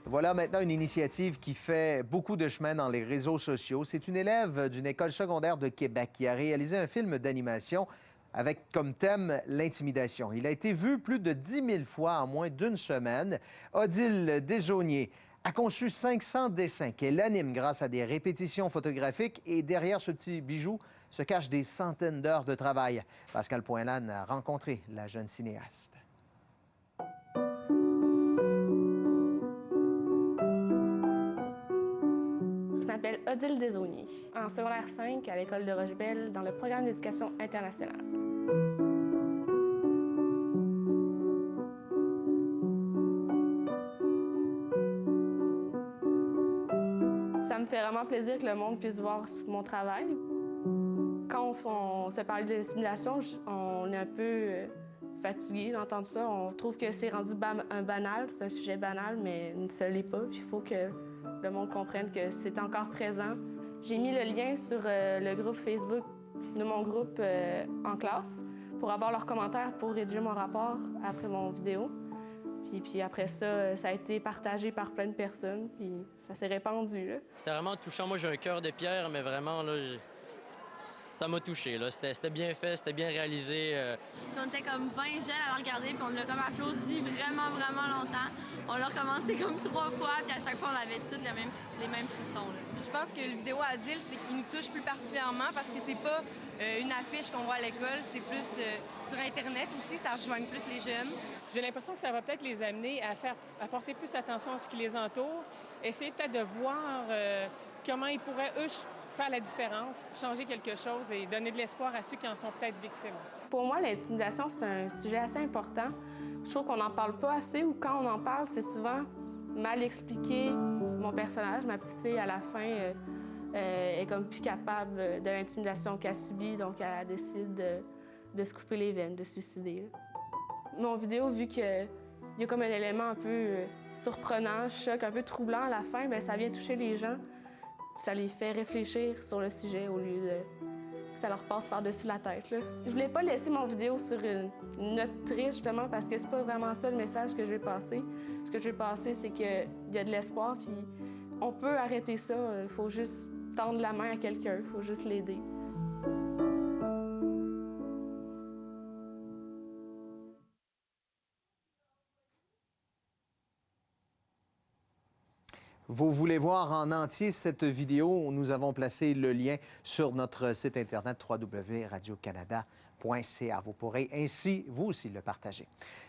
Voilà maintenant une initiative qui fait beaucoup de chemin dans les réseaux sociaux. C'est une élève d'une école secondaire de Québec qui a réalisé un film d'animation avec comme thème l'intimidation. Il a été vu plus de 10 000 fois en moins d'une semaine. Odile Desaulniers a conçu 500 dessins qu'elle anime grâce à des répétitions photographiques et derrière ce petit bijou se cachent des centaines d'heures de travail. Pascal Poinlan a rencontré la jeune cinéaste. Je m'appelle Odile Desaulniers, en secondaire 5 à l'école de Rochebelle dans le programme d'éducation internationale. Ça me fait vraiment plaisir que le monde puisse voir mon travail. Quand on se parle de simulation, on est un peu fatigué d'entendre ça. On trouve que c'est rendu un banal, c'est un sujet banal, mais ça ne l'est pas. Il faut que le monde comprenne que c'est encore présent. J'ai mis le lien sur le groupe Facebook de mon groupe en classe pour avoir leurs commentaires pour rédiger mon rapport après mon vidéo. Puis après ça, ça a été partagé par plein de personnes, puis ça s'est répandu. C'était vraiment touchant. Moi, j'ai un cœur de pierre, mais vraiment, là, ça m'a touché. C'était bien fait, c'était bien réalisé. Puis on était comme 20 jeunes à le regarder, puis on l'a comme applaudi vraiment, vraiment longtemps. On l'a recommencé comme 3 fois, puis à chaque fois, on avait tous les mêmes frissons. Là. Je pense que le vidéo à Odile, c'est qu'il nous touche plus particulièrement parce que c'est pas une affiche qu'on voit à l'école, c'est plus sur Internet aussi, ça rejoigne plus les jeunes. J'ai l'impression que ça va peut-être les amener à porter plus attention à ce qui les entoure, essayer peut-être de voir comment ils pourraient, eux, faire la différence, changer quelque chose et donner de l'espoir à ceux qui en sont peut-être victimes. Pour moi, l'intimidation, c'est un sujet assez important. Je trouve qu'on n'en parle pas assez ou quand on en parle, c'est souvent mal expliqué. Mon personnage, ma petite fille, à la fin, est comme plus capable de l'intimidation qu'elle subit, donc elle décide de se couper les veines, de se suicider. Mon vidéo, vu qu'il y a comme un élément un peu surprenant, choc, un peu troublant à la fin, bien, ça vient toucher les gens. Ça les fait réfléchir sur le sujet au lieu que ça leur passe par-dessus la tête. Là. Je voulais pas laisser mon vidéo sur une note triste, justement, parce que c'est pas vraiment ça le message que je veux passer. Ce que je veux passer, c'est qu'il y a de l'espoir, puis on peut arrêter ça. Il faut juste tendre la main à quelqu'un, il faut juste l'aider. Vous voulez voir en entier cette vidéo? Nous avons placé le lien sur notre site internet www.radiocanada.ca. Vous pourrez ainsi, vous aussi, le partager.